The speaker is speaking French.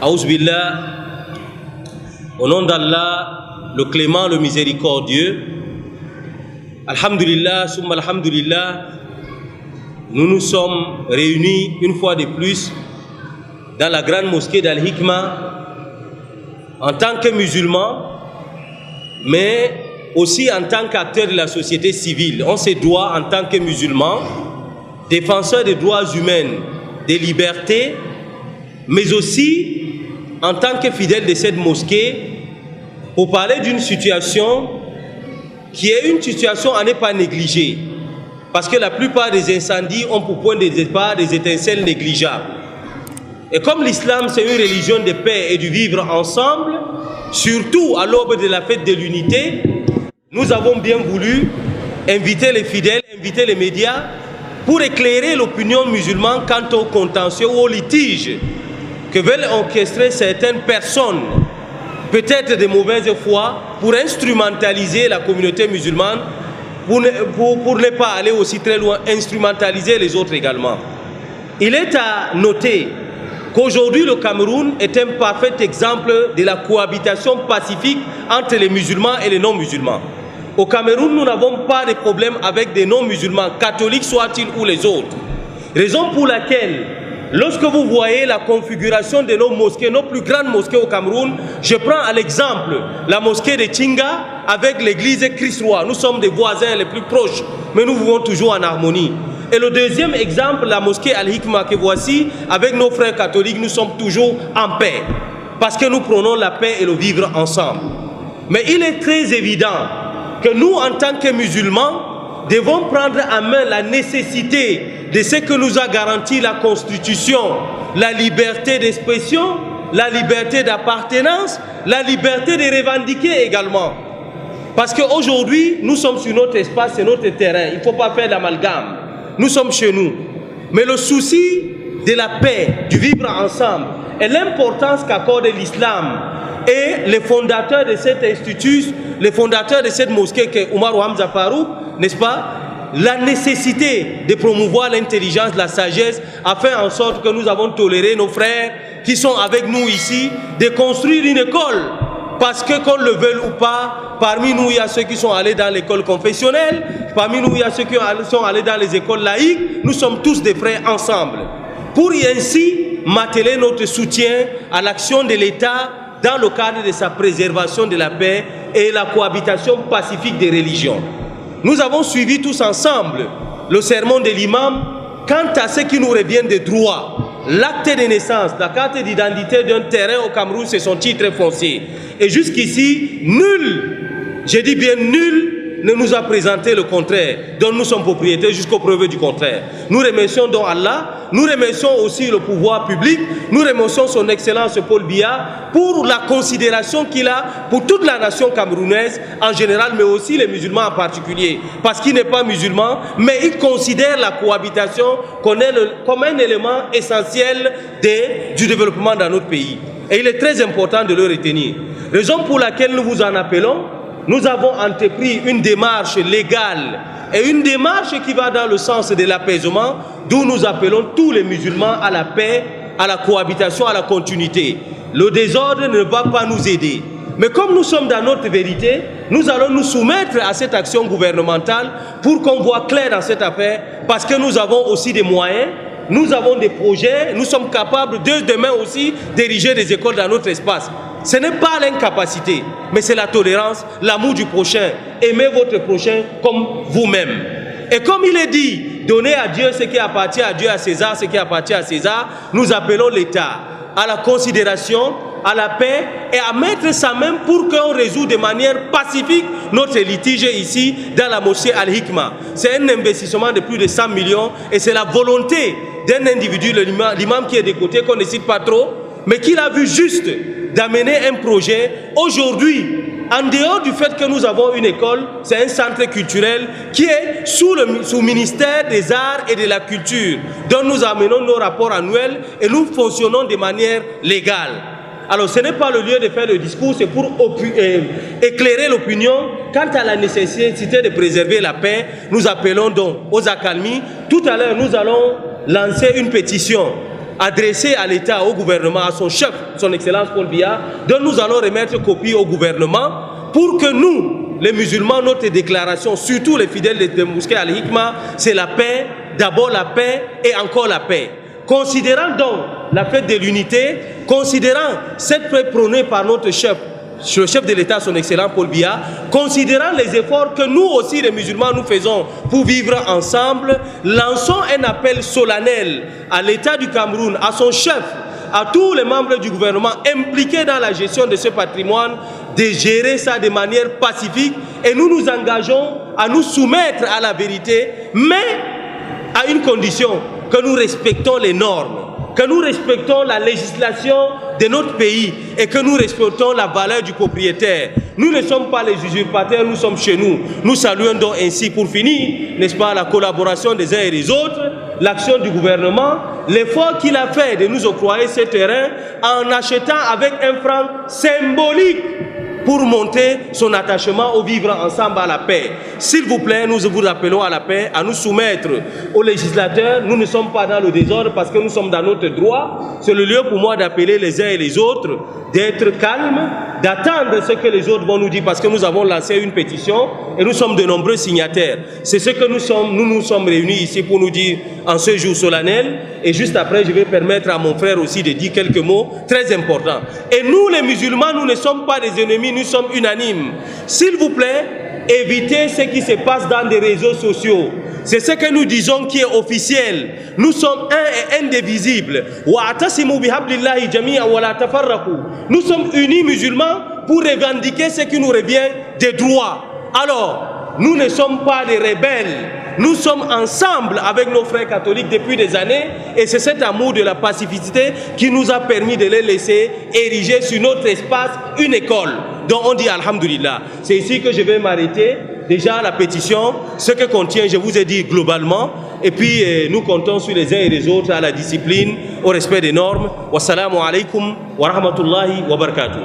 Aouz billah, au nom d'Allah, le clément, le miséricordieux. Alhamdulillah, summa alhamdulillah, nous nous sommes réunis une fois de plus dans la grande mosquée d'Al-Hikma en tant que musulmans, mais aussi en tant qu'acteurs de la société civile. On se doit en tant que musulmans, défenseurs des droits humains, des libertés, mais aussi en tant que fidèles de cette mosquée, pour parler d'une situation qui est une situation à ne pas négliger. Parce que la plupart des incendies ont pour point de départ des étincelles négligeables. Et comme l'islam c'est une religion de paix et du vivre ensemble, surtout à l'aube de la fête de l'unité, nous avons bien voulu inviter les fidèles, inviter les médias pour éclairer l'opinion musulmane quant aux contentieux ou aux litiges que veulent orchestrer certaines personnes, peut-être de mauvaise foi, pour instrumentaliser la communauté musulmane, pour ne pas aller aussi très loin, instrumentaliser les autres également. Il est à noter qu'aujourd'hui le Cameroun est un parfait exemple de la cohabitation pacifique entre les musulmans et les non-musulmans. Au Cameroun, nous n'avons pas de problème avec des non-musulmans, catholiques soient-ils ou les autres. Raison pour laquelle, lorsque vous voyez la configuration de nos mosquées, nos plus grandes mosquées au Cameroun, je prends à l'exemple la mosquée de Tchinga avec l'église Christ-Roi. Nous sommes des voisins les plus proches, mais nous vivons toujours en harmonie. Et le deuxième exemple, la mosquée Al-Hikma que voici, avec nos frères catholiques, nous sommes toujours en paix. Parce que nous prenons la paix et le vivre ensemble. Mais il est très évident que nous, en tant que musulmans, devons prendre en main la nécessité de ce que nous a garanti la Constitution, la liberté d'expression, la liberté d'appartenance, la liberté de revendiquer également. Parce qu'aujourd'hui, nous sommes sur notre espace, c'est notre terrain, il ne faut pas faire d'amalgame. Nous sommes chez nous. Mais le souci de la paix, du vivre ensemble, et l'importance qu'accorde l'islam et les fondateurs de cet institut, les fondateurs de cette mosquée qui est Omar Hamza Farouk, n'est-ce pas? La nécessité de promouvoir l'intelligence, la sagesse, afin en sorte que nous avons toléré nos frères qui sont avec nous ici, de construire une école. Parce que qu'on le veuille ou pas, parmi nous il y a ceux qui sont allés dans l'école confessionnelle, parmi nous il y a ceux qui sont allés dans les écoles laïques, nous sommes tous des frères ensemble. Pour ainsi m'atteler notre soutien à l'action de l'État dans le cadre de sa préservation de la paix et la cohabitation pacifique des religions. Nous avons suivi tous ensemble le sermon de l'imam quant à ce qui nous revient de droit. L'acte de naissance, la carte d'identité d'un terrain au Cameroun, c'est son titre foncier. Et jusqu'ici, nul, je dis bien nul, ne nous a présenté le contraire, dont nous sommes propriétaires jusqu'aux preuves du contraire. Nous remercions donc Allah, nous remercions aussi le pouvoir public, nous remercions son Excellence Paul Biya pour la considération qu'il a pour toute la nation camerounaise en général, mais aussi les musulmans en particulier. Parce qu'il n'est pas musulman, mais il considère la cohabitation comme un élément essentiel du développement dans notre pays. Et il est très important de le retenir. Raison pour laquelle nous vous en appelons. Nous avons entrepris une démarche légale et une démarche qui va dans le sens de l'apaisement, d'où nous appelons tous les musulmans à la paix, à la cohabitation, à la continuité. Le désordre ne va pas nous aider. Mais comme nous sommes dans notre vérité, nous allons nous soumettre à cette action gouvernementale pour qu'on voit clair dans cette affaire, parce que nous avons aussi des moyens, nous avons des projets, nous sommes capables de demain aussi d'ériger des écoles dans notre espace. Ce n'est pas l'incapacité, mais c'est la tolérance, l'amour du prochain. Aimez votre prochain comme vous-même. Et comme il est dit, donnez à Dieu ce qui appartient à Dieu, à César ce qui appartient à César, nous appelons l'État à la considération, à la paix et à mettre sa main pour qu'on résout de manière pacifique notre litige ici dans la mosquée Al-Hikma. C'est un investissement de plus de 100 millions et c'est la volonté d'un individu, l'imam qui est de côté, qu'on ne cite pas trop, mais qu'il a vu juste d'amener un projet. Aujourd'hui, en dehors du fait que nous avons une école, c'est un centre culturel qui est sous le ministère des Arts et de la Culture, dont nous amenons nos rapports annuels et nous fonctionnons de manière légale. Alors ce n'est pas le lieu de faire le discours, c'est pour éclairer l'opinion quant à la nécessité de préserver la paix. Nous appelons donc aux accalmies. Tout à l'heure, nous allons lancer une pétition adressée à l'État, au gouvernement, à son chef, son Excellence Paul Biya, dont nous allons remettre copie au gouvernement pour que nous, les musulmans, notre déclaration, surtout les fidèles de mosquée Al-Hikma, c'est la paix, d'abord la paix et encore la paix. Considérant donc la fête de l'unité, considérant cette paix prônée par notre chef, le chef de l'État, son Excellence Paul Biya, considérant les efforts que nous aussi les musulmans nous faisons pour vivre ensemble, lançons un appel solennel à l'État du Cameroun, à son chef, à tous les membres du gouvernement impliqués dans la gestion de ce patrimoine, de gérer ça de manière pacifique, et nous nous engageons à nous soumettre à la vérité, mais à une condition, que nous respectons les normes, que nous respectons la législation de notre pays et que nous respectons la valeur du propriétaire. Nous ne sommes pas les usurpateurs, nous sommes chez nous. Nous saluons donc ainsi, pour finir, n'est-ce pas, la collaboration des uns et des autres, l'action du gouvernement, l'effort qu'il a fait de nous octroyer ce terrain en achetant avec un franc symbolique pour monter son attachement au vivre ensemble à la paix. S'il vous plaît, nous vous appelons à la paix, à nous soumettre aux législateurs. Nous ne sommes pas dans le désordre parce que nous sommes dans notre droit. C'est le lieu pour moi d'appeler les uns et les autres, d'être calmes, d'attendre ce que les autres vont nous dire parce que nous avons lancé une pétition et nous sommes de nombreux signataires. C'est ce que nous sommes réunis ici pour nous dire en ce jour solennel. Et juste après, je vais permettre à mon frère aussi de dire quelques mots très importants. Et nous, les musulmans, nous ne sommes pas des ennemis, nous sommes unanimes. S'il vous plaît, évitez ce qui se passe dans des réseaux sociaux. C'est ce que nous disons qui est officiel. Nous sommes un et indivisibles. Nous sommes unis musulmans pour revendiquer ce qui nous revient des droits. Alors, nous ne sommes pas des rebelles. Nous sommes ensemble avec nos frères catholiques depuis des années et c'est cet amour de la pacificité qui nous a permis de les laisser ériger sur notre espace une école dont on dit Alhamdulillah. C'est ici que je vais m'arrêter. Déjà la pétition, ce que contient, je vous ai dit globalement, et puis nous comptons sur les uns et les autres à la discipline, au respect des normes. Wassalamu alaikum wa rahmatullahi wa barakatuh.